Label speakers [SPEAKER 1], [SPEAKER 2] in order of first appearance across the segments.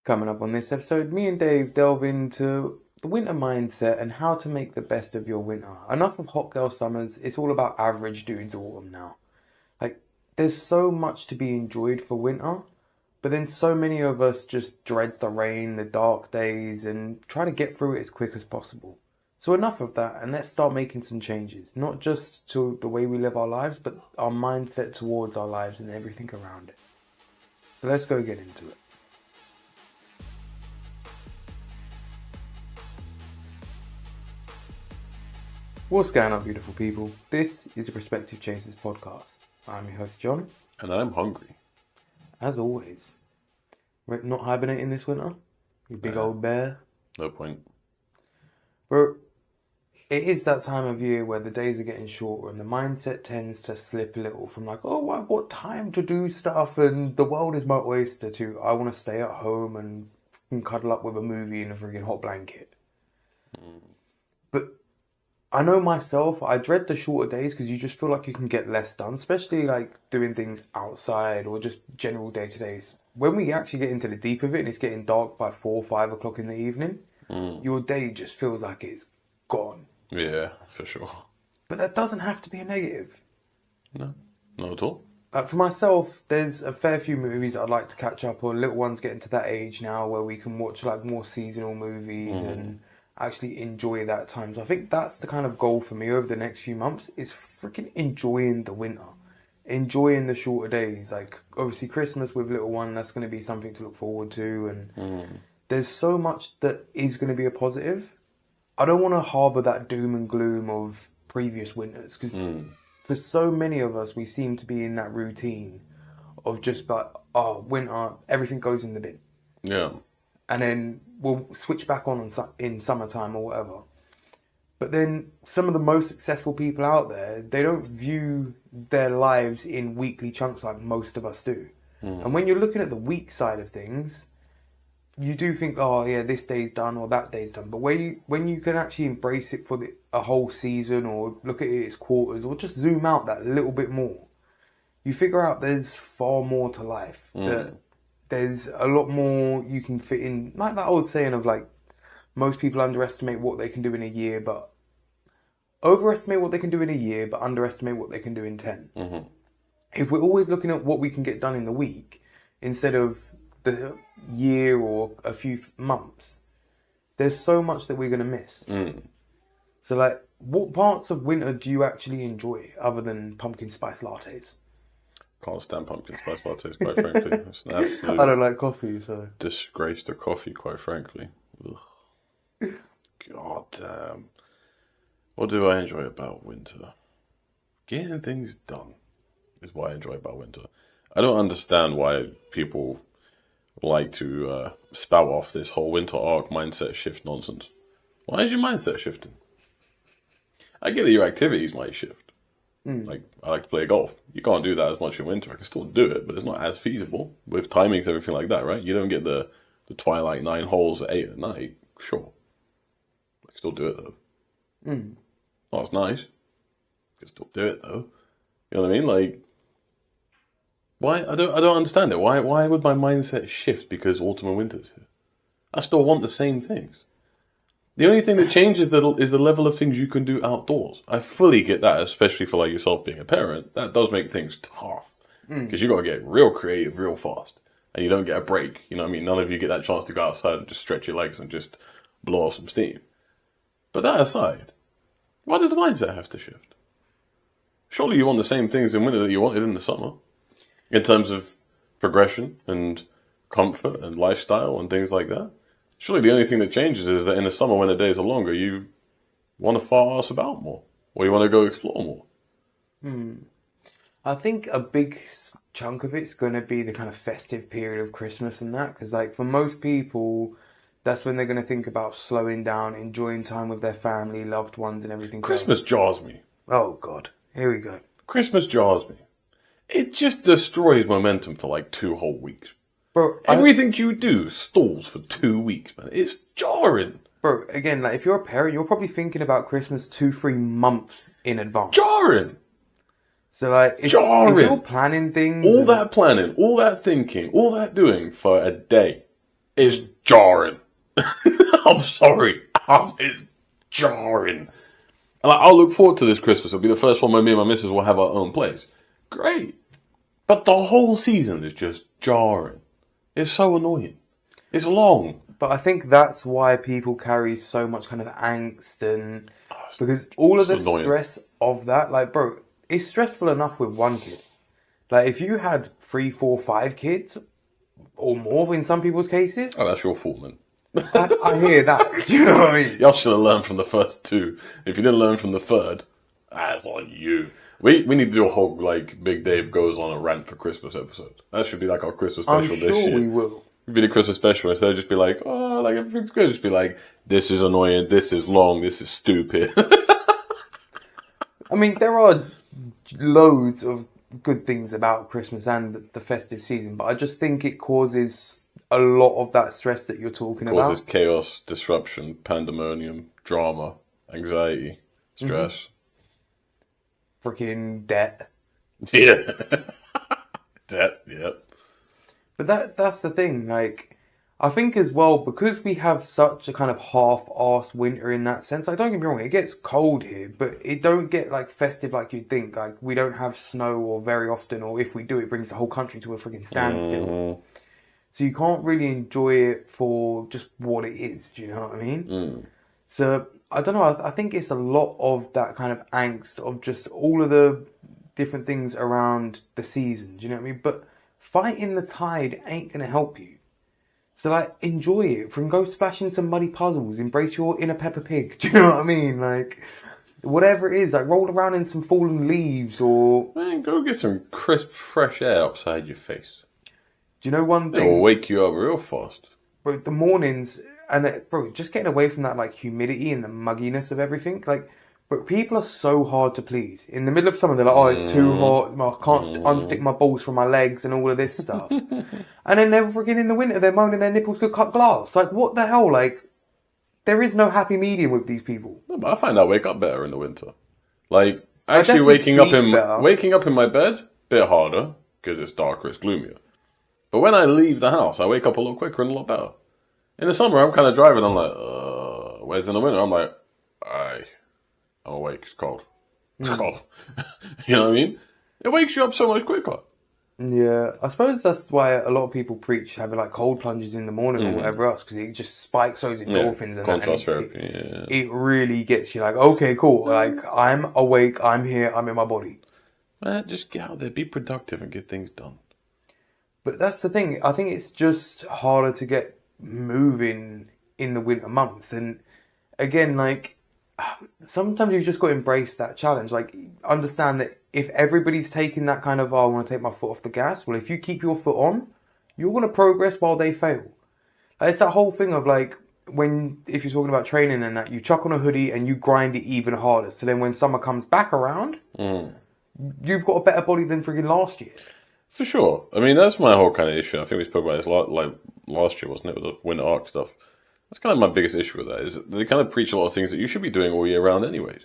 [SPEAKER 1] Coming up on this episode, me and Dave delve into the winter mindset and how to make the best of your winter. Enough of hot girl summers, it's all about average dudes autumn now. There's so much to be enjoyed for winter, but then so many of us just dread the rain, the dark days, and try to get through it as quick as possible. So enough of that, and let's start making some changes. Not just to the way we live our lives, but our mindset towards our lives and everything around it. So let's go get into it. What's going on, beautiful people? This is the Perspective Chasers podcast. I'm your host, John.
[SPEAKER 2] And I'm hungry.
[SPEAKER 1] As always. We're not hibernating this winter? You big old bear?
[SPEAKER 2] No point.
[SPEAKER 1] Bro, it is that time of year where the days are getting shorter and the mindset tends to slip a little from oh, I've got time to do stuff and the world is my oyster to I want to stay at home and cuddle up with a movie in a friggin' hot blanket. But I know myself, I dread the shorter days because you just feel like you can get less done, especially doing things outside or just general day-to-days. When we actually get into the deep of it and it's getting dark by 4 or 5 o'clock in the evening, your day just feels like it's gone.
[SPEAKER 2] Yeah, for sure.
[SPEAKER 1] But that doesn't have to be a negative.
[SPEAKER 2] No, not at all.
[SPEAKER 1] For myself, there's a fair few movies I'd like to catch up on. Little ones getting to that age now where we can watch more seasonal movies and actually enjoy that time. So I think that's the kind of goal for me over the next few months is freaking enjoying the winter. Enjoying the shorter days. Obviously Christmas with little one, that's going to be something to look forward to. And there's so much that is going to be a positive. I don't want to harbour that doom and gloom of previous winters. Because for so many of us, we seem to be in that routine of just winter, everything goes in the bin.
[SPEAKER 2] Yeah.
[SPEAKER 1] And then we'll switch back on in summertime or whatever. But then some of the most successful people out there, they don't view their lives in weekly chunks like most of us do. And when you're looking at the week side of things, you do think, oh yeah, this day's done or that day's done. But when you can actually embrace it for a whole season or look at it as quarters or just zoom out that little bit more, you figure out there's far more to life. That there's a lot more you can fit in. Like that old saying of most people underestimate what they can do in a year, but overestimate what they can do in a year, but underestimate what they can do in 10. If we're always looking at what we can get done in the week instead of the year or a few months, there's so much that we're going to miss. So what parts of winter do you actually enjoy other than pumpkin spice lattes?
[SPEAKER 2] Can't stand pumpkin spice lattes, quite frankly. It's an absolute
[SPEAKER 1] I don't like coffee, so
[SPEAKER 2] disgrace to coffee, quite frankly. Ugh. God damn. What do I enjoy about winter? Getting things done is what I enjoy about winter. I don't understand why people like to spout off this whole winter arc mindset shift nonsense. Why is your mindset shifting? I get that your activities might shift. I like to play golf. You can't do that as much in winter. I can still do it, but it's not as feasible with timings, everything like that, right? You don't get the twilight 9 holes at 8 at night. Sure. I can still do it, though. Not as nice. I can still do it, though. You know what I mean? Why? I don't understand it. Why would my mindset shift because autumn and winter's here? I still want the same things. The only thing that changes is the level of things you can do outdoors. I fully get that, especially for yourself being a parent. That does make things tough. Because you got to get real creative real fast. And you don't get a break. You know what I mean? None of you get that chance to go outside and just stretch your legs and just blow off some steam. But that aside, why does the mindset have to shift? Surely you want the same things in winter that you wanted in the summer. In terms of progression and comfort and lifestyle and things like that. Surely the only thing that changes is that in the summer when the days are longer, you want to fart ass about more. Or you want to go explore more.
[SPEAKER 1] I think a big chunk of it's going to be the kind of festive period of Christmas and that. Because for most people, that's when they're going to think about slowing down, enjoying time with their family, loved ones and everything.
[SPEAKER 2] Christmas jars me.
[SPEAKER 1] Oh, God. Here we go.
[SPEAKER 2] Christmas jars me. It just destroys momentum for 2 whole weeks.
[SPEAKER 1] Bro,
[SPEAKER 2] everything you do stalls for 2 weeks, man. It's jarring.
[SPEAKER 1] Bro, again, if you're a parent, you're probably thinking about Christmas 2-3 months in advance.
[SPEAKER 2] Jarring.
[SPEAKER 1] So if you're planning things,
[SPEAKER 2] all that planning, all that thinking, all that doing for a day, It's jarring. I'm sorry. It's jarring. And like, I'll look forward to this Christmas. It'll be the first one where me and my missus will have our own place. Great. But the whole season is just jarring. It's so annoying. It's long.
[SPEAKER 1] But I think that's why people carry so much kind of angst and because all of the stress of that, like, bro, it's stressful enough with one kid. Like, if you had 3, 4, 5 kids or more in some people's cases.
[SPEAKER 2] Oh, that's your fault, man.
[SPEAKER 1] I hear that. You know what I mean?
[SPEAKER 2] Y'all should have learned from the first 2. If you didn't learn from the third, that's on you. We need to do a whole, like, Big Dave goes on a rant for Christmas episode. That should be like our Christmas special this year.
[SPEAKER 1] I'm sure we will.
[SPEAKER 2] It'd be the Christmas special. Instead of just be like, oh, like, everything's good. Just be like, this is annoying, this is long, this is stupid.
[SPEAKER 1] I mean, there are loads of good things about Christmas and the festive season, but I just think it causes a lot of that stress that you're talking about. It
[SPEAKER 2] causes chaos, disruption, pandemonium, drama, anxiety, stress.
[SPEAKER 1] Freaking debt.
[SPEAKER 2] Yeah. Debt, yeah.
[SPEAKER 1] But that's the thing, like, I think as well, because we have such a kind of half-assed winter in that sense, like, don't get me wrong, it gets cold here, but it don't get, like, festive like you'd think. Like, we don't have snow or very often, or if we do, it brings the whole country to a freaking standstill. So you can't really enjoy it for just what it is, do you know what I mean? So, I don't know, I think it's a lot of that kind of angst of just all of the different things around the season, do you know what I mean? But fighting the tide ain't going to help you. So, like, enjoy it. From go splash in some muddy puzzles. Embrace your inner Peppa Pig. Do you know what I mean? Like, whatever it is. Like, roll around in some fallen leaves or...
[SPEAKER 2] Man, go get some crisp, fresh air upside your face.
[SPEAKER 1] Do you know one thing?
[SPEAKER 2] It'll wake you up real fast.
[SPEAKER 1] Bro, the mornings... And, bro, just getting away from that, like, humidity and the mugginess of everything. Like, but people are so hard to please. In the middle of summer, they're like, oh, it's too hot. I can't unstick my balls from my legs and all of this stuff. And then they're freaking in the winter, they're moaning their nipples could cut glass. Like, what the hell? Like, there is no happy medium with these people.
[SPEAKER 2] No, but I find I wake up better in the winter. Like, actually waking up in my bed, bit harder, because it's darker, it's gloomier. But when I leave the house, I wake up a lot quicker and a lot better. In the summer, I'm kind of driving, I'm like, whereas in the winter, I'm like, I'm awake, it's cold. It's cold. You know what I mean? It wakes you up so much quicker.
[SPEAKER 1] Yeah, I suppose that's why a lot of people preach having like cold plunges in the morning or whatever else, because it just spikes those endorphins and
[SPEAKER 2] contrast
[SPEAKER 1] that. And
[SPEAKER 2] therapy,
[SPEAKER 1] it really gets you like, okay, cool. Like, I'm awake, I'm here, I'm in my body.
[SPEAKER 2] Man, just get out there, be productive and get things done.
[SPEAKER 1] But that's the thing. I think it's just harder to get moving in the winter months. And again, like, sometimes you've just got to embrace that challenge. Like, understand that if everybody's taking that kind of, oh, I want to take my foot off the gas. Well, if you keep your foot on, you're going to progress while they fail. Like, it's that whole thing of like, if you're talking about training and that, you chuck on a hoodie and you grind it even harder. So then when summer comes back around, you've got a better body than freaking last year.
[SPEAKER 2] For sure. I mean, that's my whole kind of issue. I think we spoke about this last year, wasn't it, with the winter arc stuff. That's kind of my biggest issue with that, is that they kind of preach a lot of things that you should be doing all year round anyways.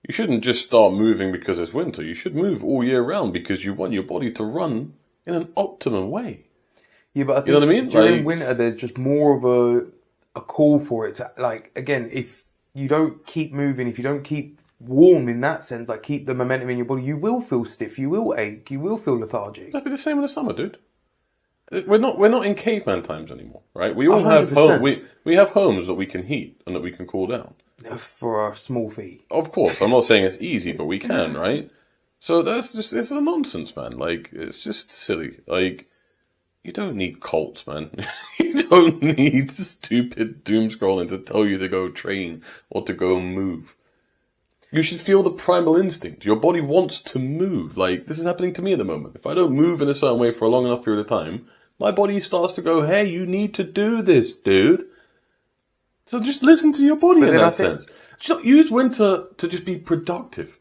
[SPEAKER 2] You shouldn't just start moving because it's winter. You should move all year round because you want your body to run in an optimum way.
[SPEAKER 1] Yeah, but I think
[SPEAKER 2] you know what I mean?
[SPEAKER 1] During winter, there's just more of a call for it to, like, again, if you don't keep moving, if you don't keep warm in that sense, like keep the momentum in your body, you will feel stiff, you will ache, you will feel lethargic.
[SPEAKER 2] That'd be the same in the summer, dude. We're not in caveman times anymore, right? We all have we have homes that we can heat and that we can cool down
[SPEAKER 1] for a small fee.
[SPEAKER 2] Of course, I'm not saying it's easy, but we can, right? So it's a nonsense, man. Like, it's just silly. Like, you don't need cults, man. You don't need stupid doom scrolling to tell you to go train or to go move. You should feel the primal instinct. Your body wants to move. Like, this is happening to me at the moment. If I don't move in a certain way for a long enough period of time, my body starts to go, hey, you need to do this, dude. So just listen to your body in that sense. Just use winter to just be productive.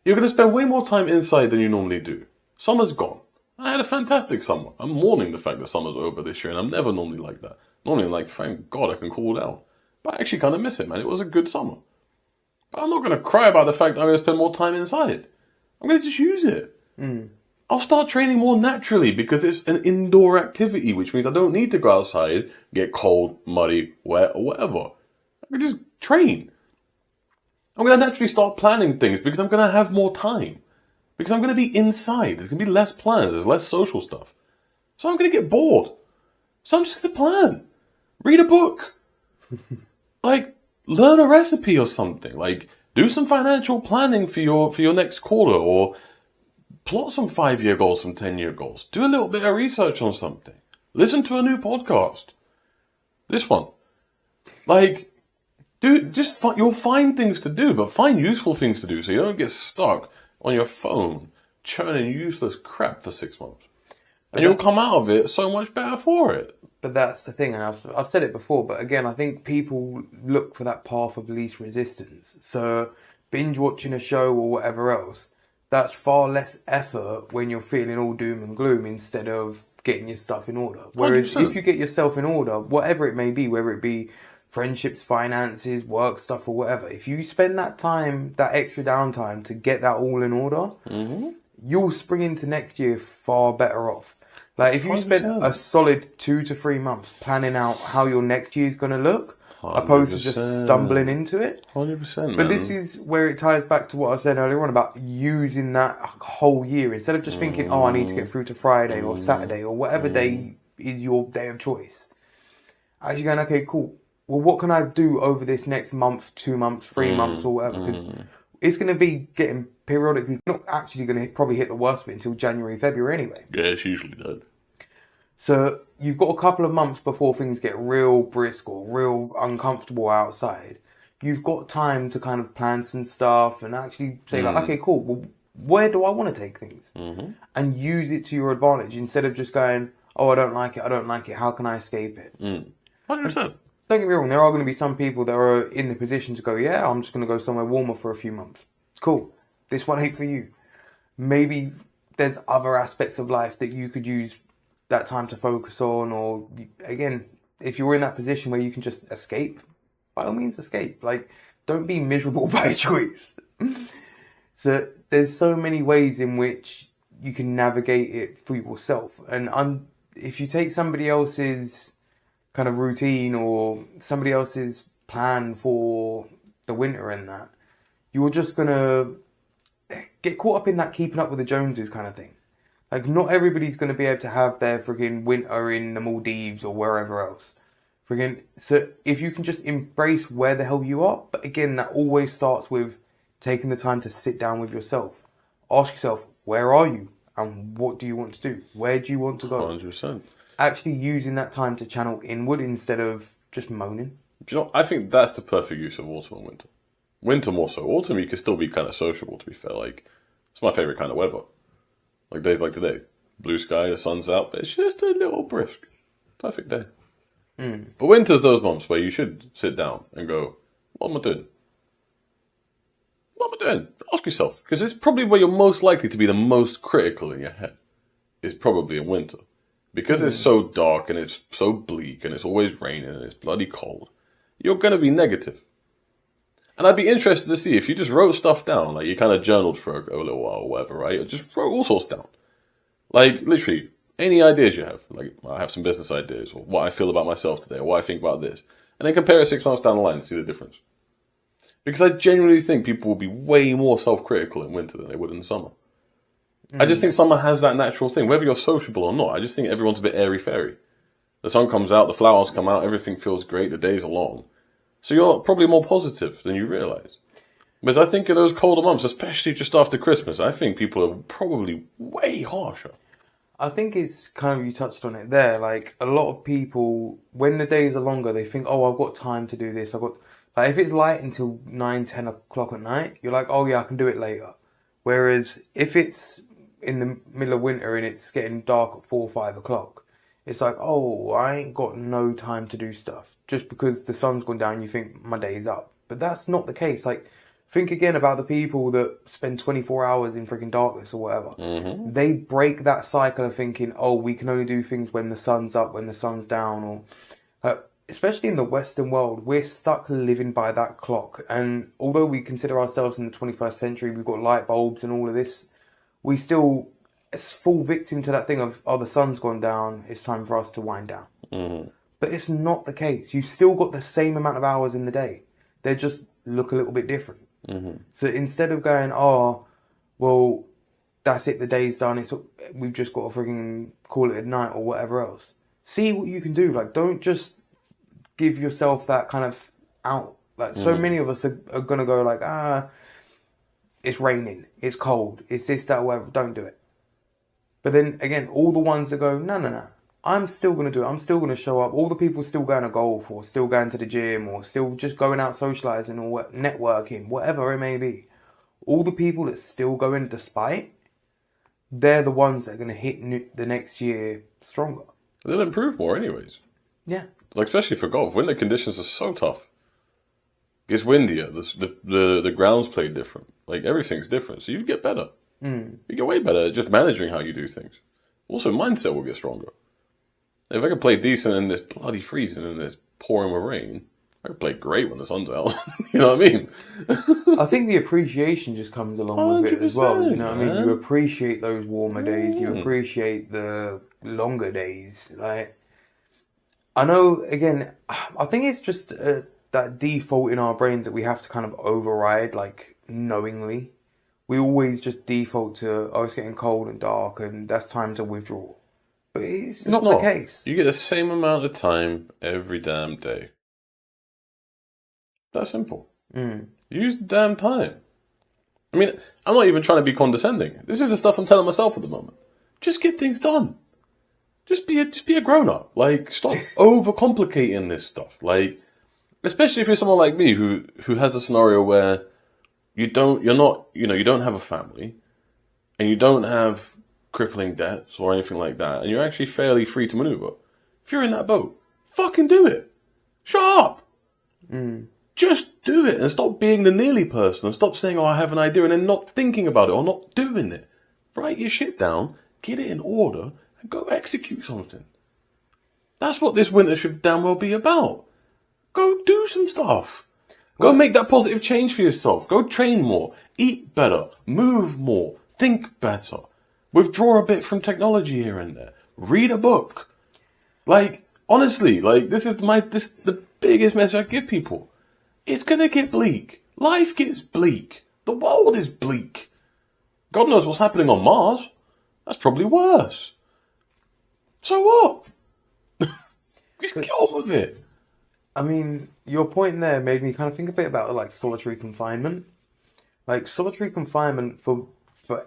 [SPEAKER 2] You're going to spend way more time inside than you normally do. Summer's gone. I had a fantastic summer. I'm mourning the fact that summer's over this year, and I'm never normally like that. Normally I'm like, thank God I can cool down. But I actually kind of miss it, man. It was a good summer. But I'm not going to cry about the fact that I'm going to spend more time inside. I'm going to just use it. I'll start training more naturally because it's an indoor activity, which means I don't need to go outside, get cold, muddy, wet, or whatever. I can just train. I'm going to naturally start planning things because I'm going to have more time. Because I'm going to be inside. There's going to be less plans. There's less social stuff. So I'm going to get bored. So I'm just going to plan. Read a book. Like, learn a recipe or something. Like, do some financial planning for your next quarter, or plot some 5-year goals, some 10-year goals. Do a little bit of research on something. Listen to a new podcast. This one. Like, you'll find things to do, but find useful things to do so you don't get stuck on your phone churning useless crap for 6 months. And you'll come out of it so much better for it.
[SPEAKER 1] But that's the thing, and I've said it before, but again, I think people look for that path of least resistance. So binge watching a show or whatever else, that's far less effort when you're feeling all doom and gloom instead of getting your stuff in order. Whereas
[SPEAKER 2] 100%.
[SPEAKER 1] if you get yourself in order, whatever it may be, whether it be friendships, finances, work stuff or whatever, if you spend that time, that extra downtime to get that all in order, you'll spring into next year far better off. Like, if you spend
[SPEAKER 2] 100%.
[SPEAKER 1] a solid 2 to 3 months planning out how your next year's going to look, opposed to just
[SPEAKER 2] 100%.
[SPEAKER 1] stumbling into it.
[SPEAKER 2] 100%, man.
[SPEAKER 1] But this is where it ties back to what I said earlier on about using that whole year. Instead of just thinking, I need to get through to Friday or Saturday or whatever day is your day of choice. Actually going, okay, cool. Well, what can I do over this next month, 2 months, 3 months or whatever? Because it's going to be getting periodically, not actually going to probably hit the worst of it until January, February anyway.
[SPEAKER 2] Yeah, it's usually that.
[SPEAKER 1] So you've got a couple of months before things get real brisk or real uncomfortable outside. You've got time to kind of plan some stuff and actually say like, okay, cool. Well, where do I want to take things? And use it to your advantage instead of just going, oh, I don't like it. I don't like it. How can I escape it?
[SPEAKER 2] 100%.
[SPEAKER 1] Don't get me wrong. There are going to be some people that are in the position to go, yeah, I'm just going to go somewhere warmer for a few months. Cool. This one ain't for you. Maybe there's other aspects of life that you could use that time to focus on, or again, if you're in that position where you can just escape, by all means escape. Like, don't be miserable by choice. So there's so many ways in which you can navigate it for yourself. And if you take somebody else's kind of routine or somebody else's plan for the winter and that, you're just gonna get caught up in that keeping up with the Joneses kind of thing. Like, not everybody's going to be able to have their friggin' winter in the Maldives or wherever else. So if you can just embrace where the hell you are, but again, that always starts with taking the time to sit down with yourself. Ask yourself, where are you? And what do you want to do? Where do you want to go?
[SPEAKER 2] 100%.
[SPEAKER 1] Actually using that time to channel inward instead of just moaning.
[SPEAKER 2] Do you know, I think that's the perfect use of autumn and winter. Winter more so. Autumn, you can still be kind of sociable, to be fair. Like, it's my favourite kind of weather. Like days like today. Blue sky, the sun's out, but it's just a little brisk. Perfect day. But winter's those months where you should sit down and go, what am I doing? What am I doing? Ask yourself. Because it's probably where you're most likely to be the most critical in your head. Is probably in winter. Because it's so dark and it's so bleak and it's always raining and it's bloody cold. You're going to be negative. And I'd be interested to see if you just wrote stuff down, like you kind of journaled for a little while or whatever, right? Or just wrote all sorts down. Like, literally, any ideas you have. Like, I have some business ideas, or what I feel about myself today, or what I think about this. And then compare it 6 months down the line and see the difference. Because I genuinely think people will be way more self-critical in winter than they would in summer. I just think summer has that natural thing, whether you're sociable or not. I just think everyone's a bit airy-fairy. The sun comes out, the flowers come out, everything feels great, the days are long. So you're probably more positive than you realise. Because I think in those colder months, especially just after Christmas, I think people are probably way harsher.
[SPEAKER 1] I think it's kind of, you touched on it there, like a lot of people, when the days are longer, they think, oh, I've got time to do this. Like if it's light until 9, 10 o'clock at night, you're like, oh yeah, I can do it later. Whereas if it's in the middle of winter and it's getting dark at 4 or 5 o'clock, it's like, oh, I ain't got no time to do stuff. Just because the sun's gone down, you think my day's up. But that's not the case. Like, think again about the people that spend 24 hours in freaking darkness or whatever. They break that cycle of thinking, oh, we can only do things when the sun's up, when the sun's down. Or especially in the Western world, we're stuck living by that clock. And although we consider ourselves in the 21st century, we've got light bulbs and all of this, we still fall victim to that thing of, oh, the sun's gone down, it's time for us to wind down.
[SPEAKER 2] Mm-hmm.
[SPEAKER 1] But it's not the case. You've still got the same amount of hours in the day. They just look a little bit different.
[SPEAKER 2] Mm-hmm.
[SPEAKER 1] So instead of going, oh, well, that's it, the day's done, we've just got to freaking call it a night or whatever else. See what you can do. Like, don't just give yourself that kind of out. Like, so many of us are going to go like, it's raining, it's cold, it's this, that, whatever, don't do it. But then, again, all the ones that go, no, I'm still going to do it, I'm still going to show up. All the people still going to golf or still going to the gym or still just going out socialising or networking, whatever it may be. All the people that still go in despite, they're the ones that are going to hit the next year stronger.
[SPEAKER 2] They'll improve more anyways.
[SPEAKER 1] Yeah.
[SPEAKER 2] Like, especially for golf. Winter conditions are so tough. It gets windier. The grounds play different. Like, everything's different. So you get better. You get way better at just managing how you do things. Also, mindset will get stronger. If I could play decent in this bloody freezing and this pouring with rain, I could play great when the sun's out. You know what I mean?
[SPEAKER 1] I think the appreciation just comes along with it as well. You know what I mean? You appreciate those warmer days. You appreciate the longer days. Like, I know, again, I think it's just that default in our brains that we have to kind of override, like, knowingly. We always just default to, oh, it's getting cold and dark and that's time to withdraw. But it's not the case.
[SPEAKER 2] You get the same amount of time every damn day. That's simple. Use the damn time. I mean, I'm not even trying to be condescending. This is the stuff I'm telling myself at the moment. Just get things done. Just be a grown-up. Like, stop overcomplicating this stuff. Like, especially if you're someone like me who has a scenario where you don't have a family and you don't have crippling debts or anything like that, and you're actually fairly free to maneuver. If you're in that boat, fucking do it. Shut up. Just do it and stop being the nearly person and stop saying, oh, I have an idea, and then not thinking about it or not doing it. Write your shit down, get it in order, and go execute something. That's what this winter should damn well be about. Go do some stuff. Go make that positive change for yourself. Go train more, eat better, move more, think better. Withdraw a bit from technology here and there. Read a book. Like, honestly, like, this is the biggest message I give people. It's gonna get bleak. Life gets bleak. The world is bleak. God knows what's happening on Mars. That's probably worse. So what? Just get on with it.
[SPEAKER 1] I mean, your point there made me kind of think a bit about, like, solitary confinement. Like, solitary confinement for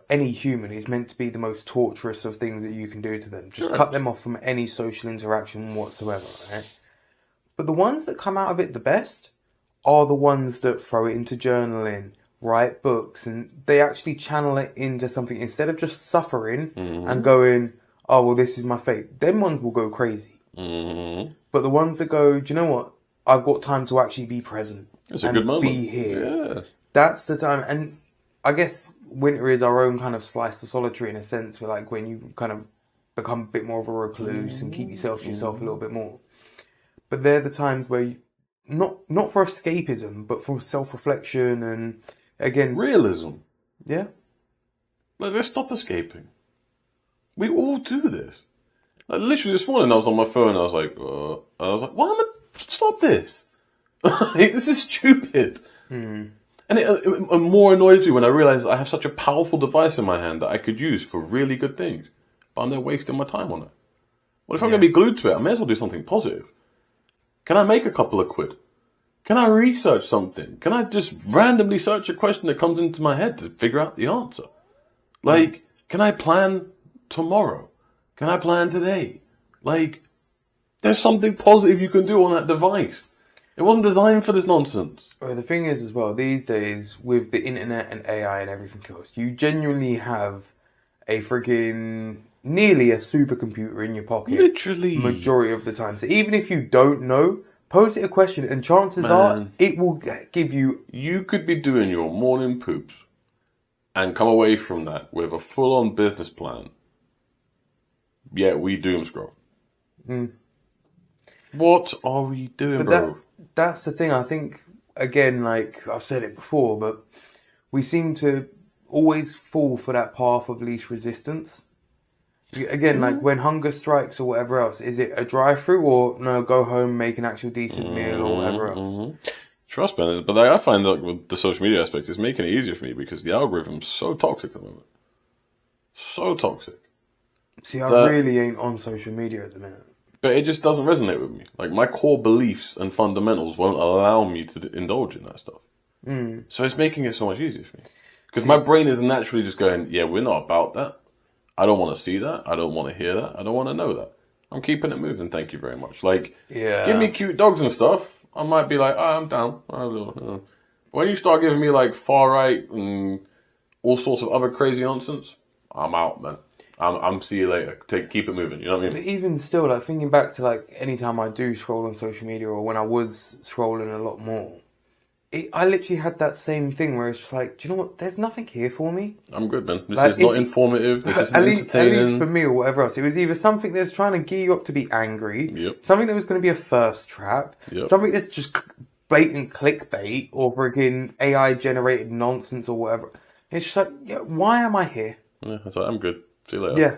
[SPEAKER 1] any human is meant to be the most torturous of things that you can do to them. Just cut them off from any social interaction whatsoever, right? But the ones that come out of it the best are the ones that throw it into journaling, write books, and they actually channel it into something instead of just suffering and going, oh, well, this is my fate. Them ones will go crazy. But the ones that go, do you know what? I've got time to actually be present.
[SPEAKER 2] It's a good moment.
[SPEAKER 1] Be here.
[SPEAKER 2] Yeah.
[SPEAKER 1] That's the time. And I guess winter is our own kind of slice of solitary in a sense, where, like, when you kind of become a bit more of a recluse and keep yourself to yourself a little bit more. But they're the times where you, not for escapism, but for self-reflection and, again,
[SPEAKER 2] realism.
[SPEAKER 1] Yeah.
[SPEAKER 2] Like, let's stop escaping. We all do this. Like, literally this morning I was on my phone and I was like, why am I, stop this? Like, this is stupid. And it more annoys me when I realize I have such a powerful device in my hand that I could use for really good things, but I'm there wasting my time on it. Well, if I'm going to be glued to it, I may as well do something positive. Can I make a couple of quid? Can I research something? Can I just randomly search a question that comes into my head to figure out the answer? Like, can I plan tomorrow? Can I plan today? Like, there's something positive you can do on that device. It wasn't designed for this nonsense.
[SPEAKER 1] Well, the thing is as well, these days, with the internet and AI and everything else, you genuinely have a freaking, nearly a supercomputer in your pocket.
[SPEAKER 2] Literally.
[SPEAKER 1] Majority of the time. So even if you don't know, pose it a question and chances are it will give you...
[SPEAKER 2] You could be doing your morning poops and come away from that with a full-on business plan. Yet we doomscroll. What are we doing, bro?
[SPEAKER 1] That's the thing. I think, again, like I've said it before, but we seem to always fall for that path of least resistance. Again, like when hunger strikes or whatever else, is it a drive-through or no, go home, make an actual decent meal or whatever else?
[SPEAKER 2] Trust me, but like, I find that with the social media aspect, it's making it easier for me because the algorithm's so toxic at the moment. So toxic.
[SPEAKER 1] See, I really ain't on social media at the minute.
[SPEAKER 2] But it just doesn't resonate with me. Like, my core beliefs and fundamentals won't allow me to indulge in that stuff. So it's making it so much easier for me. Because my brain is naturally just going, yeah, we're not about that. I don't want to see that. I don't want to hear that. I don't want to know that. I'm keeping it moving, thank you very much. Like, give me cute dogs and stuff, I might be like, I'm down. When you start giving me, like, far right and all sorts of other crazy nonsense, I'm out, man. I'm see you later. Keep it moving. You know what I mean?
[SPEAKER 1] But even still, like thinking back to like any time I do scroll on social media or when I was scrolling a lot more, I literally had that same thing where it's just like, do you know what? There's nothing here for me.
[SPEAKER 2] I'm good, man. This
[SPEAKER 1] Like,
[SPEAKER 2] is not informative. This isn't entertaining.
[SPEAKER 1] At least for me or whatever else. It was either something that's trying to gear you up to be angry, something that was going to be a thirst trap, something that's just blatant clickbait or freaking AI generated nonsense or whatever. It's just like, yeah, why am I here?
[SPEAKER 2] Yeah, it's like, I'm good. See you later.
[SPEAKER 1] Yeah.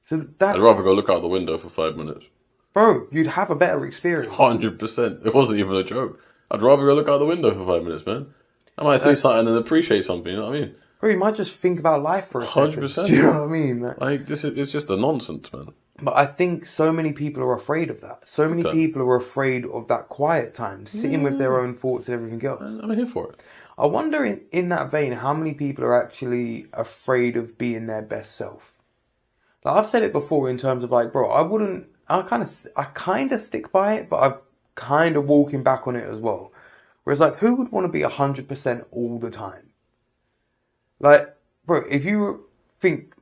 [SPEAKER 1] So that's...
[SPEAKER 2] I'd rather go look out the window for 5 minutes.
[SPEAKER 1] Bro, you'd have a better experience.
[SPEAKER 2] 100%. It wasn't even a joke. I'd rather go look out the window for 5 minutes, man. I might see something and appreciate something, you know what I mean?
[SPEAKER 1] Bro, you might just think about life for a second.
[SPEAKER 2] 100%.
[SPEAKER 1] Do you know what I mean?
[SPEAKER 2] It's just a nonsense, man.
[SPEAKER 1] But I think so many people are afraid of that. So many people are afraid of that quiet time, sitting with their own thoughts and everything else.
[SPEAKER 2] I'm here for it.
[SPEAKER 1] I wonder in that vein, how many people are actually afraid of being their best self? Like I've said it before in terms of like, bro, I kind of stick by it, but I'm kind of walking back on it as well. Whereas like, who would want to be 100% all the time? Like, bro, if you think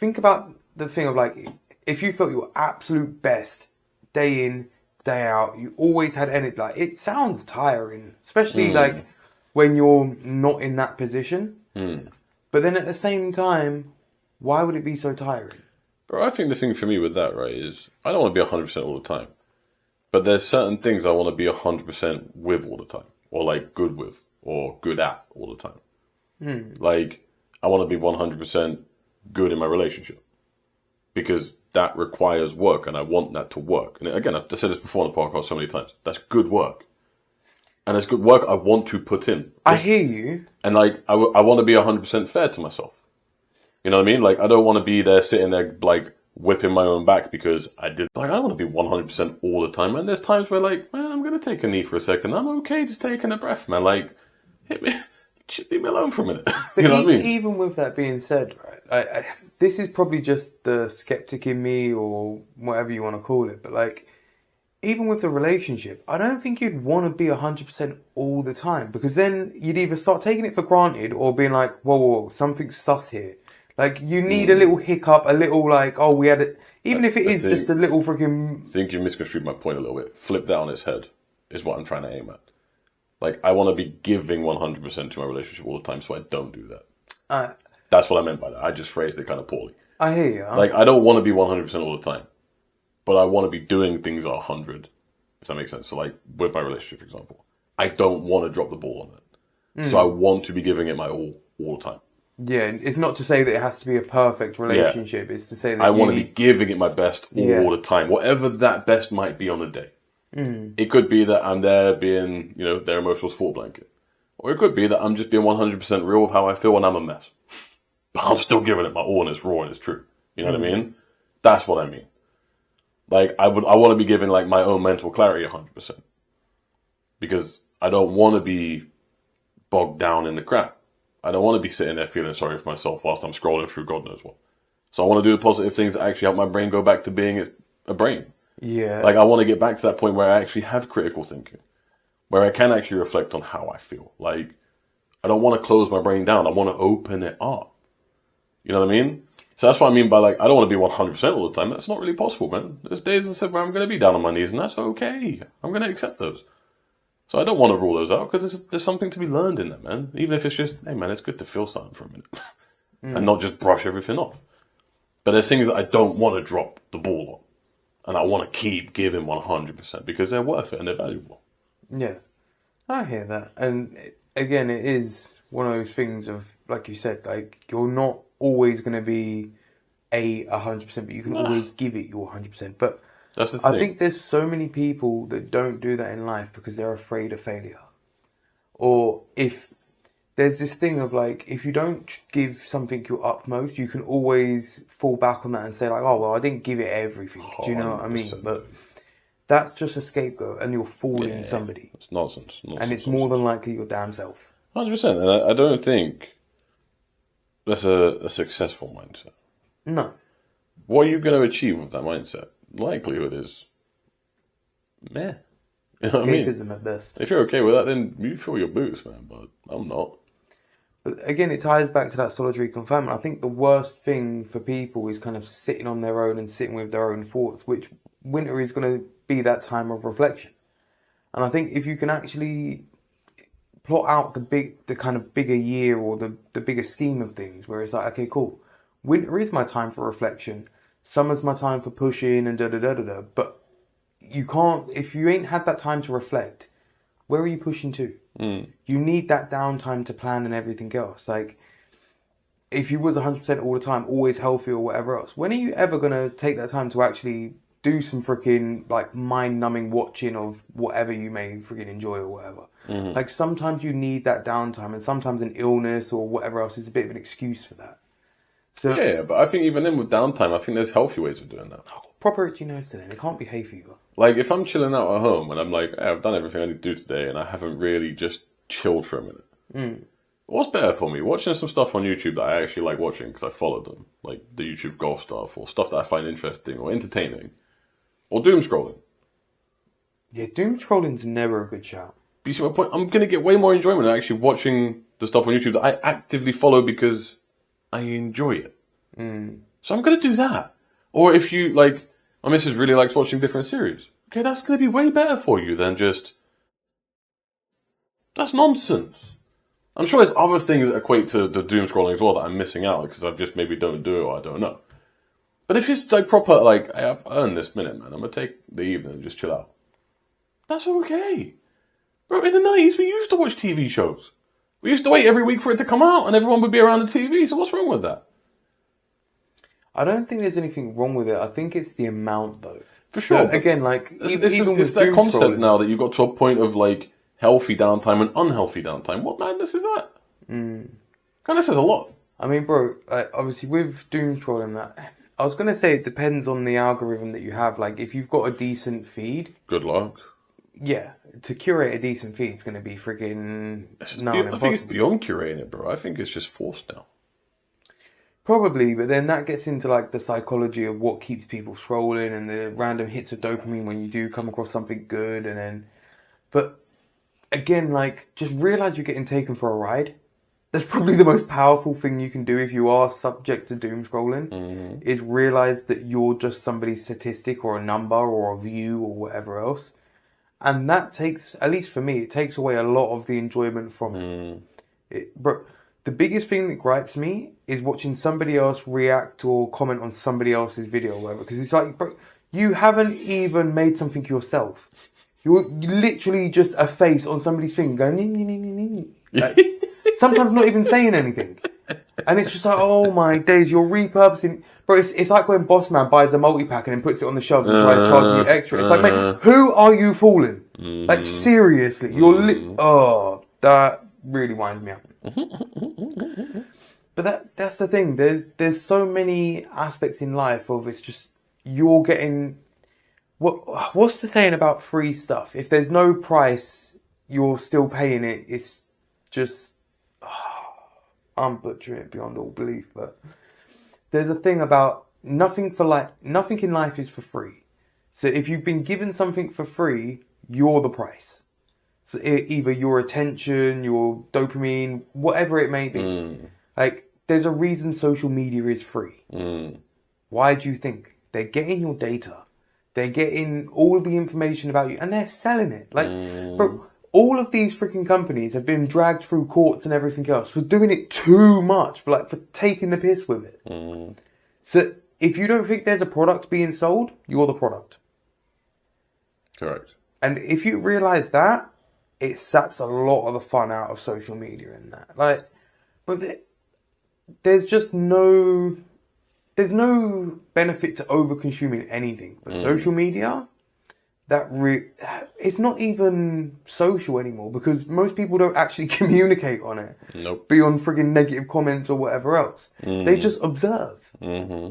[SPEAKER 1] about the thing of like, if you felt your absolute best day in, day out, you always had energy, like it sounds tiring, especially like when you're not in that position. But then at the same time, why would it be so tiring?
[SPEAKER 2] Bro, I think the thing for me with that, right, is I don't want to be 100% all the time. But there's certain things I want to be 100% with all the time. Or like good with. Or good at all the time. Like, I want to be 100% good in my relationship. Because that requires work and I want that to work. And again, I've said this before on the podcast so many times. That's good work. And it's good work I want to put in.
[SPEAKER 1] I hear you.
[SPEAKER 2] And like, I want to be 100% fair to myself. You know what I mean? Like, I don't want to be there sitting there, like, whipping my own back because I did. Like, I don't want to be 100% all the time, man. There's times where, like, man, I'm going to take a knee for a second. I'm okay just taking a breath, man. Like, hit me, leave me alone for a minute. You know what I mean?
[SPEAKER 1] Even with that being said, right, this is probably just the skeptic in me or whatever you want to call it, but, like, even with the relationship, I don't think you'd want to be 100% all the time because then you'd either start taking it for granted or being like, whoa, something's sus here. Like, you need a little hiccup, a little like, oh, we had it. Even if it is just a little freaking...
[SPEAKER 2] I think you misconstrued my point a little bit. Flip that on its head is what I'm trying to aim at. Like, I want to be giving 100% to my relationship all the time, so I don't do that. That's what I meant by that. I just phrased it kind of poorly.
[SPEAKER 1] I hear you.
[SPEAKER 2] Like, I don't want to be 100% all the time, but I want to be doing things at 100, if that makes sense. So, like, with my relationship, for example, I don't want to drop the ball on it. So I want to be giving it my all the time.
[SPEAKER 1] Yeah, it's not to say that it has to be a perfect relationship. It's to say that
[SPEAKER 2] I want to be giving it my best all the time, whatever that best might be on the day. It could be that I'm there being, you know, their emotional support blanket. Or it could be that I'm just being 100% real with how I feel when I'm a mess. But I'm still giving it my all and it's raw and it's true. You know what I mean? That's what I mean. Like, I want to be giving, like, my own mental clarity 100%. Because I don't want to be bogged down in the crap. I don't want to be sitting there feeling sorry for myself whilst I'm scrolling through God knows what. So I want to do the positive things that actually help my brain go back to being a brain.
[SPEAKER 1] Yeah.
[SPEAKER 2] Like, I want to get back to that point where I actually have critical thinking. Where I can actually reflect on how I feel. Like, I don't want to close my brain down. I want to open it up. You know what I mean? So that's what I mean by, like, I don't want to be 100% all the time. That's not really possible, man. There's days where I'm going to be down on my knees, and that's okay. I'm going to accept those. So I don't want to rule those out, because there's something to be learned in that, man. Even if it's just, hey, man, it's good to feel something for a minute. And not just brush everything off. But there's things that I don't want to drop the ball on. And I want to keep giving 100%, because they're worth it and they're valuable.
[SPEAKER 1] Yeah. I hear that. And, again, it is one of those things of, like you said, like, you're not always going to be 100%, but you can always give it your 100%. But
[SPEAKER 2] That's the thing.
[SPEAKER 1] I think there's so many people that don't do that in life because they're afraid of failure. Or if there's this thing of like, if you don't give something your utmost, you can always fall back on that and say like, oh, well, I didn't give it everything. Do you know what I mean?
[SPEAKER 2] 100%.
[SPEAKER 1] But that's just a scapegoat and you're fooling somebody.
[SPEAKER 2] It's nonsense.
[SPEAKER 1] And it's more than likely your damn self.
[SPEAKER 2] 100%. And I don't think that's a successful mindset.
[SPEAKER 1] No.
[SPEAKER 2] What are you going to achieve with that mindset? Likelihood is meh. You know what I mean?
[SPEAKER 1] Escapism at best.
[SPEAKER 2] If you're okay with that, then you fill your boots, man. But I'm not.
[SPEAKER 1] But again, it ties back to that solitary confinement. I think the worst thing for people is kind of sitting on their own and sitting with their own thoughts, which winter is going to be that time of reflection. And I think if you can actually plot out the kind of bigger year or the bigger scheme of things, where it's like, okay, cool, winter is my time for reflection, summer's my time for pushing and da-da-da-da-da, but you can't, if you ain't had that time to reflect, where are you pushing to? You need that downtime to plan and everything else. Like, if you was 100% all the time, always healthy or whatever else, when are you ever going to take that time to actually do some freaking, like, mind-numbing watching of whatever you may freaking enjoy or whatever? Like, sometimes you need that downtime, and sometimes an illness or whatever else is a bit of an excuse for that. So,
[SPEAKER 2] Yeah, but I think even then with downtime, I think there's healthy ways of doing that.
[SPEAKER 1] proper itchy nose today. It can't be hay fever.
[SPEAKER 2] Like, if I'm chilling out at home and I'm like, hey, I've done everything I need to do today and I haven't really just chilled for a minute. What's better for me? Watching some stuff on YouTube that I actually like watching because I follow them. Like the YouTube golf stuff or stuff that I find interesting or entertaining. Or doom scrolling.
[SPEAKER 1] Yeah, doom scrolling's never a good shout.
[SPEAKER 2] But you see my point? I'm going to get way more enjoyment out of actually watching the stuff on YouTube that I actively follow because I enjoy it. So I'm going to do that. Or if you, like, my missus really likes watching different series. Okay, that's going to be way better for you than just... That's nonsense. I'm sure there's other things that equate to the doom scrolling as well that I'm missing out because I just maybe don't do it or I don't know. But if it's like proper, like, hey, I've earned this minute, man, I'm going to take the evening and just chill out. That's okay. Bro, in the 90s, we used to watch TV shows. We used to wait every week for it to come out and everyone would be around the TV. So what's wrong with that?
[SPEAKER 1] I don't think there's anything wrong with it. I think it's the amount, though.
[SPEAKER 2] For sure.
[SPEAKER 1] But again, like, even
[SPEAKER 2] it's
[SPEAKER 1] with
[SPEAKER 2] that
[SPEAKER 1] doom
[SPEAKER 2] concept
[SPEAKER 1] scrolling,
[SPEAKER 2] now that you've got to a point of, like, healthy downtime and unhealthy downtime. What madness is that? Kind of says a lot.
[SPEAKER 1] I mean, bro, obviously with doom scrolling, that I was gonna say it depends on the algorithm that you have. Like, if you've got a decent feed,
[SPEAKER 2] Good luck.
[SPEAKER 1] yeah, to curate a decent feed is gonna be freaking
[SPEAKER 2] I
[SPEAKER 1] impossible.
[SPEAKER 2] think it's beyond curating it, bro. I think it's just forced now.
[SPEAKER 1] Probably, but then that gets into like the psychology of what keeps people scrolling and the random hits of dopamine when you do come across something good, and then, but again, like, just realize you're getting taken for a ride. That's probably the most powerful thing you can do if you are subject to doom scrolling, is realize that you're just somebody's statistic or a number or a view or whatever else. And that takes, at least for me, it takes away a lot of the enjoyment from it. Bro, the biggest thing that gripes me is watching somebody else react or comment on somebody else's video or whatever. Because it's like, bro, you haven't even made something yourself. You're literally just a face on somebody's thing going, like, sometimes not even saying anything. And it's just like, oh my days, you're repurposing. Bro, it's like when Boss Man buys a multi-pack and then puts it on the shelf and tries charging you extra. It's like, mate, who are you fooling? Like, seriously, you're that really winds me up. But that's the thing. There's so many aspects in life of it's just, you're getting... What's the saying about free stuff? If there's no price, you're still paying it. It's just... I'm butchering it beyond all belief, but there's a thing about nothing in life is for free. So if you've been given something for free, you're the price. So either your attention, your dopamine, whatever it may be. Like, there's a reason social media is free. Why do you think? They're getting your data. They're getting all of the information about you and they're selling it. Like, bro, all of these freaking companies have been dragged through courts and everything else for doing it too much, for taking the piss with it. So if you don't think there's a product being sold, you're the product.
[SPEAKER 2] Correct.
[SPEAKER 1] And if you realise that, it saps a lot of the fun out of social media and that. Like, but there's just no... there's no benefit to over consuming anything. But social media, it's not even social anymore because most people don't actually communicate on it.
[SPEAKER 2] Nope.
[SPEAKER 1] Beyond frigging negative comments or whatever else. They just observe.
[SPEAKER 2] Mm-hmm.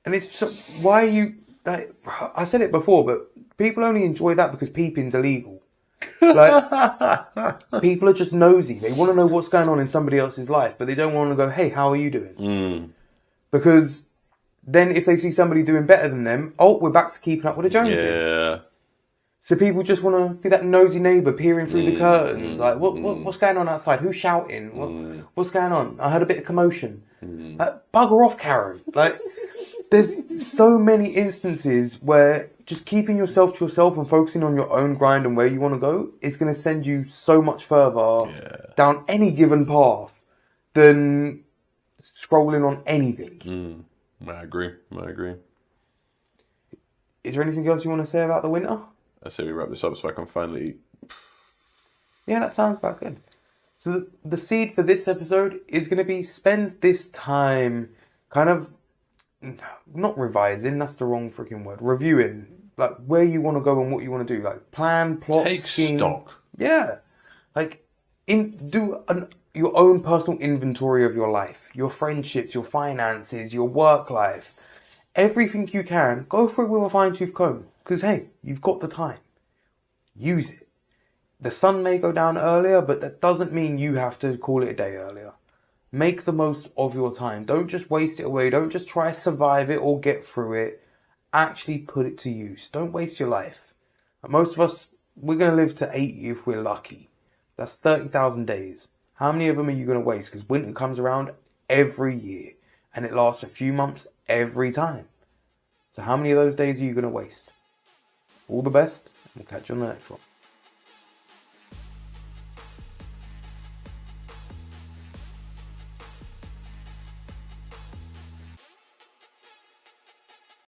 [SPEAKER 1] And it's just, why are you, like, I said it before, but people only enjoy that because peeping's illegal. Like, people are just nosy. They want to know what's going on in somebody else's life, but they don't want to go, hey, how are you doing? Because then if they see somebody doing better than them, we're back to keeping up with the Joneses.
[SPEAKER 2] Yeah.
[SPEAKER 1] So people just want to be that nosy neighbour peering through the curtains. Like, what's going on outside? Who's shouting? What's going on? I heard a bit of commotion. Like, bugger off, Karen. Like, there's so many instances where just keeping yourself to yourself and focusing on your own grind and where you want to go is going to send you so much further down any given path than scrolling on anything.
[SPEAKER 2] I agree.
[SPEAKER 1] Is there anything else you want to say about the winter?
[SPEAKER 2] I say we wrap this up so I can finally eat.
[SPEAKER 1] Yeah, that sounds about good. So the seed for this episode is going to be spend this time kind of, not revising, that's the wrong freaking word, reviewing, like where you want to go and what you want to do, like plan, plot,
[SPEAKER 2] Take
[SPEAKER 1] scheme.
[SPEAKER 2] stock.
[SPEAKER 1] Yeah. Like, your own personal inventory of your life, your friendships, your finances, your work life. Everything you can, go through it with a fine-tooth comb. Because, hey, you've got the time. Use it. The sun may go down earlier, but that doesn't mean you have to call it a day earlier. Make the most of your time. Don't just waste it away. Don't just try to survive it or get through it. Actually put it to use. Don't waste your life. Most of us, we're going to live to 80 if we're lucky. That's 30,000 days. How many of them are you going to waste? Because winter comes around every year. And it lasts a few months every time. So how many of those days are you going to waste? All the best. We'll catch you on the next one.